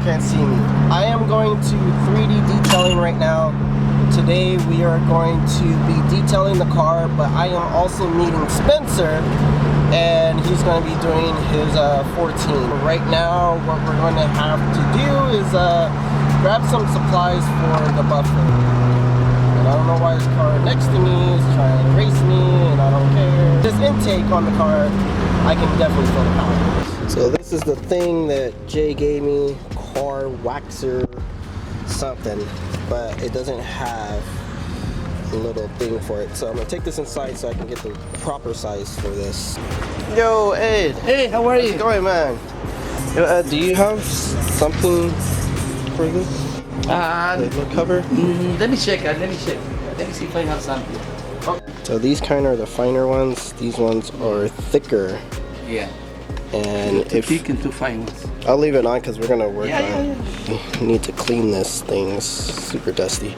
can't see me. I am going to 3D detailing right now. Today we are going to be detailing the car, but I am also meeting Spencer, and he's going to be doing his 14. Right now, what we're going to have to do is grab some supplies for the buffer. And I don't know why his car next to me is trying to race me, and I don't care. This intake on the car, I can definitely feel the power. So this is the thing that Jay gave me, car waxer something, but it doesn't have a little thing for it. So I'm gonna take this inside so I can get the proper size for this. Yo, Ed. Hey, how are you? How's it going, man? Yo, Ed, do you have something for this? The cover? Let me check. Let me see if I have something. Oh. So these kind are the finer ones. These ones are thicker. Yeah. And too thick and too fine ones. I'll leave it on because we're gonna work on it. Yeah. We need to clean this thing. It's super dusty.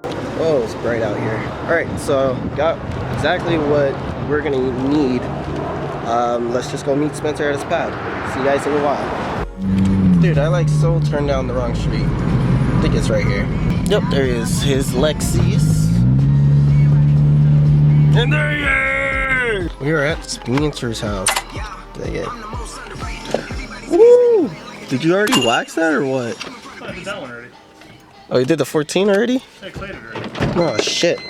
Oh, it's bright out here. Alright, so got exactly what we're gonna need. Let's just go meet Spencer at his pad. See you guys in a while. Dude, I like so turned down the wrong street. I think it's right here. Yep, there he is. His Lexus. And there he is! We are at Spencer's house. Dang it. Woo! Did you already wax that or what? I did that one already. Oh, you did the 14 already? I clayed it already. Oh, shit.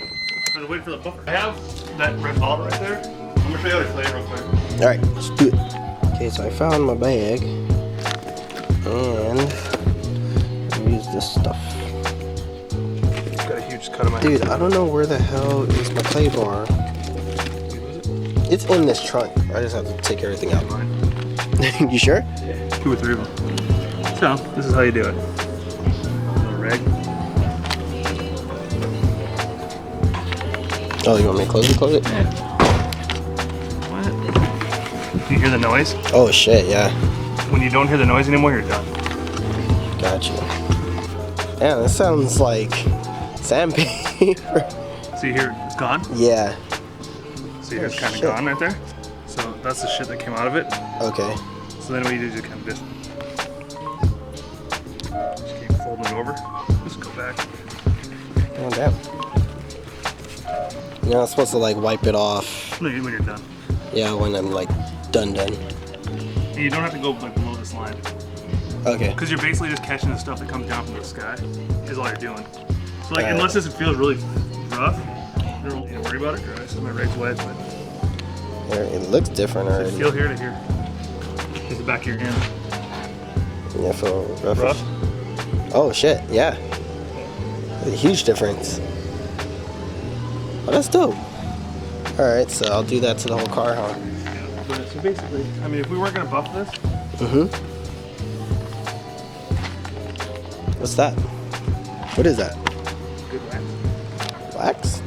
I was waiting for the buffer. I have that red bottle right there. I'm gonna show you how to clay it real quick. Alright, let's do it. Okay, so I found my bag. And use this stuff. Got a huge cut on my Dude, I don't know where the hell is my clay bar. It's in this trunk. I just have to take everything out. You sure? Yeah. 2 or 3 of them. So, this is how you do it. A little rag. Oh, you want me to close it? Close it? Yeah. What? Do you hear the noise? Oh, shit, yeah. When you don't hear the noise anymore, you're done. Gotcha. Yeah, this sounds like sandpaper. See here, it's gone? Yeah. See here, it's kind of shit. gone right there. So that's the shit that came out of it. Okay. So then what you do is you kind of just keep folding it over. Just go back. Oh, damn. You're not supposed to like wipe it off. No, when you're done. Yeah, when I'm like done. And you don't have to go like below this line. Okay. Because you're basically just catching the stuff that comes down from the sky, is all you're doing. So like, Alright. unless this feels really rough, you don't need to worry about it. Guys, my rag's wet, but It looks different does it already. feel here to here? Just the back of your hand. Yeah, I feel rough. Rough? Oh shit, yeah. There's a huge difference. Oh, that's dope. Alright, so I'll do that to the whole car, huh? Yeah. But so basically, I mean, if we weren't gonna buff this, What's that? What is that? good wax. Wax?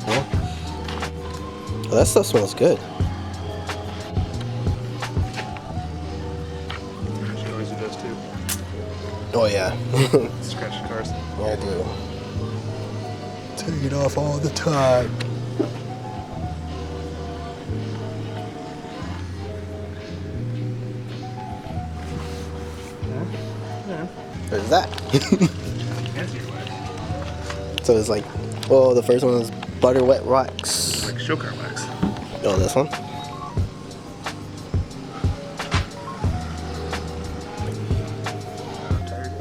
Yeah. Well, that stuff smells good. She always does too. Oh yeah. Scratch the cars. Yeah, I do. Take it off all the time. Yeah. There's that. Fancy wax. So it's like, well, the first one was butter wet wax. Like show car wax. Oh, this one? I'm tired.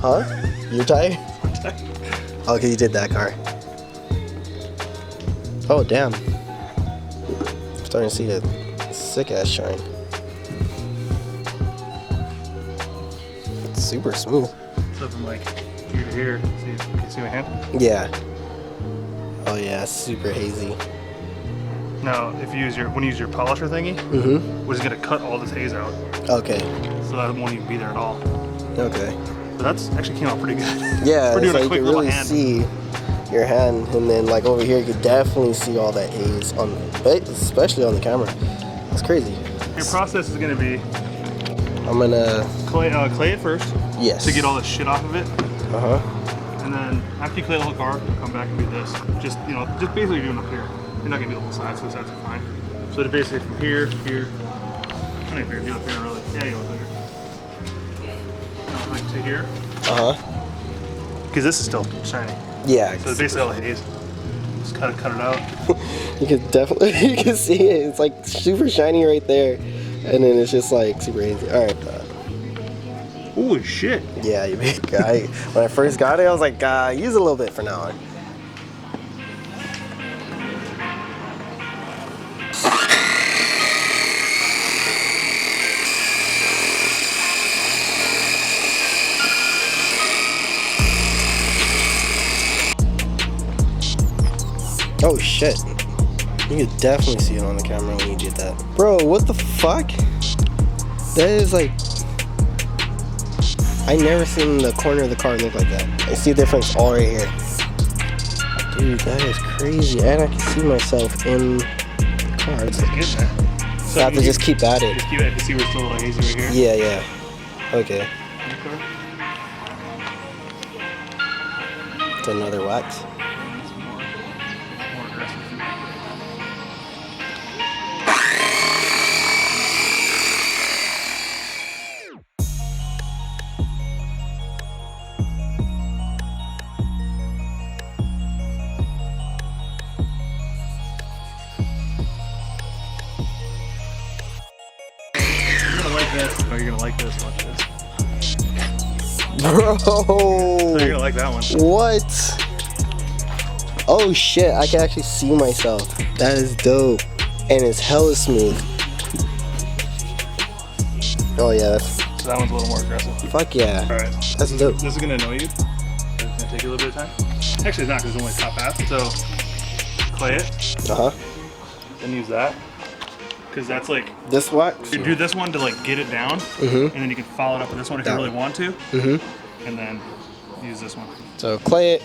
Huh? You're tired? I'm tired. Oh, okay, you did that car. Oh, damn. I'm starting to see a sick ass shine. It's super smooth. So from like here to here, see, can you see my hand? Yeah. Oh yeah, super hazy. Now, if you use when you use your polisher thingy, we're just gonna cut all this haze out, Okay. so that won't even be there at all. Okay. But that's actually came out pretty good. Yeah, We're it's doing a like you quick can little really hand. see your hand, and then like over here, you can definitely see all that haze on, especially on the camera. It's crazy. Your process is gonna be I'm gonna clay it first yes to get all the shit off of it, And then after you clear the whole car, you'll come back and do this. Just basically doing up here. You're not gonna do the whole side, so the sides are fine. So to basically from here, here. I don't know if you're gonna do up here really. Yeah, you go there. Like to here. Because this is still shiny. Yeah. So it's basically all the haze. Just cut it out. You can definitely see it. It's like super shiny right there, and then it's just like super hazy. All right. Holy shit. Yeah, you big guy. When I first got it, I was like, use a little bit for now on. Oh shit. You could definitely see it on the camera when you did that. Bro, what the fuck? That is like... I never seen the corner of the car look like that. I see a difference all right here. Dude, that is crazy. And I can see myself in the car. It's good, man. So I have to just keep at it. Just keep at it to see where it's still a little hazy right here. Yeah. Okay. It's another wax. Oh, you're gonna like this. Watch this. Bro! So you're gonna like that one. What? Oh shit, I can actually see myself. That is dope. And it's hella smooth. Oh yeah, that's... So that one's a little more aggressive. Fuck yeah. Alright. That's dope. This is gonna annoy you. It's gonna take you a little bit of time. Actually it's not, because it's only top half. So clay it. Then use that. Because that's like... This wax? You do this one to like get it down. And then you can follow it up with this one if you really want to. And then use this one. So clay it.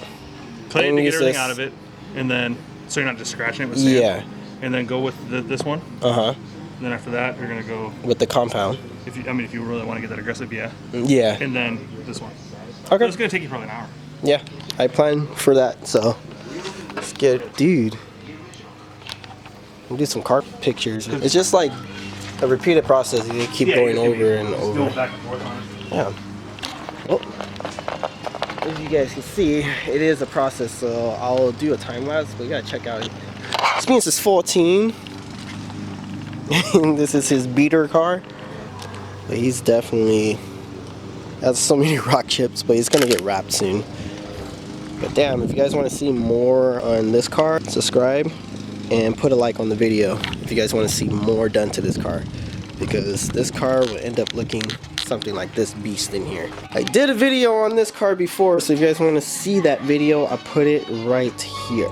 Clay it to get everything out of it. And then, so you're not just scratching it with sand. Yeah. And then go with this one. And then after that, you're gonna go with the compound. If you really want to get that aggressive, yeah. Yeah. And then this one. Okay. So it's gonna take you probably an hour. Yeah, I plan for that. So let's get, dude. We'll do some car pictures. It's just like a repeated process. You keep going over and over. Go back and forth on it. Yeah. Well, as you guys can see, it is a process. So I'll do a time lapse, but you gotta check out. This means it's 14. This is his beater car. But he's definitely has so many rock chips, but he's gonna get wrapped soon. But damn, if you guys want to see more on this car, subscribe and put a like on the video if you guys want to see more done to this car, because this car will end up looking something like this beast in here. I did a video on this car before, so if you guys want to see that video, I'll put it right here.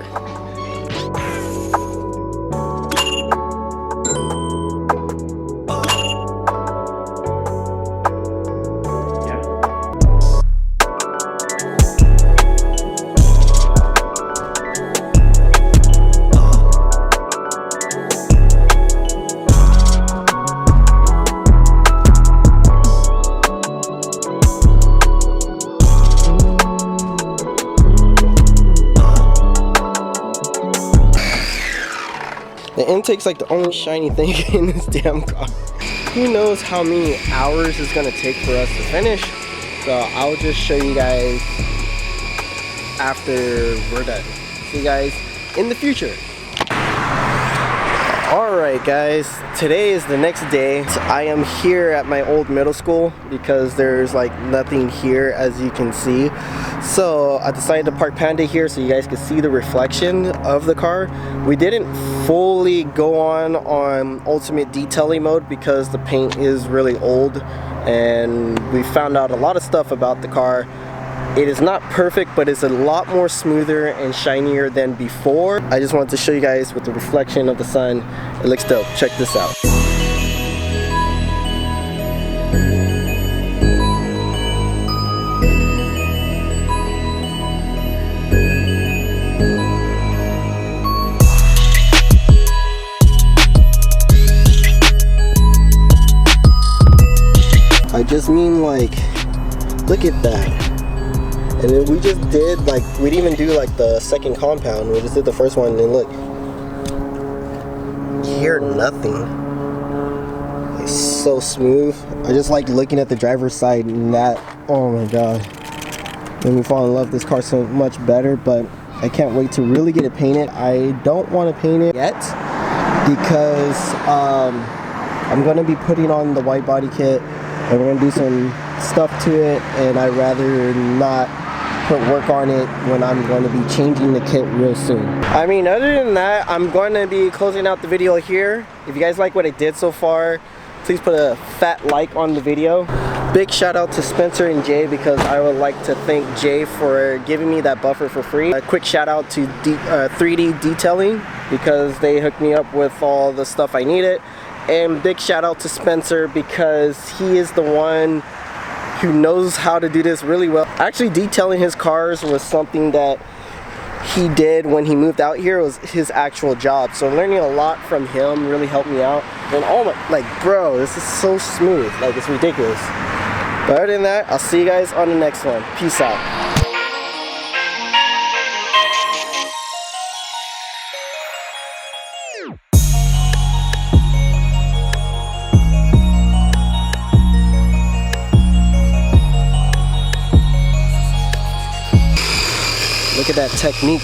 The intake's like the only shiny thing in this damn car. Who knows how many hours it's gonna take for us to finish. So I'll just show you guys after we're done. See you guys in the future. Alright guys, today is the next day. So I am here at my old middle school because there's like nothing here, as you can see. So I decided to park Panda here so you guys can see the reflection of the car. We didn't fully go on ultimate detailing mode because the paint is really old and we found out a lot of stuff about the car. It is not perfect, but it's a lot more smoother and shinier than before. I just wanted to show you guys with the reflection of the sun. It looks dope. Check this out. I just mean, like, look at that. And then we just did like, we didn't even do like the second compound. We just did the first one, and look, you hear nothing. It's so smooth. I just like looking at the driver's side, and that, oh my god, made me fall in love with this car so much better. But I can't wait to really get it painted. I don't want to paint it yet because I'm gonna be putting on the white body kit, and we're gonna do some stuff to it, and I'd rather not put work on it when I'm going to be changing the kit real soon. I mean, other than that, I'm going to be closing out the video here. If you guys like what I did so far, please put a fat like on the video. Big shout out to Spencer and Jay, because I would like to thank Jay for giving me that buffer for free. A quick shout out to 3D Detailing, because they hooked me up with all the stuff I needed. And big shout out to Spencer, because he is the one who knows how to do this really well. Actually, detailing his cars was something that he did when he moved out here. It was his actual job. So learning a lot from him really helped me out. And oh my, like bro, this is so smooth. Like, it's ridiculous. But other than that, I'll see you guys on the next one. Peace out. Look at that technique.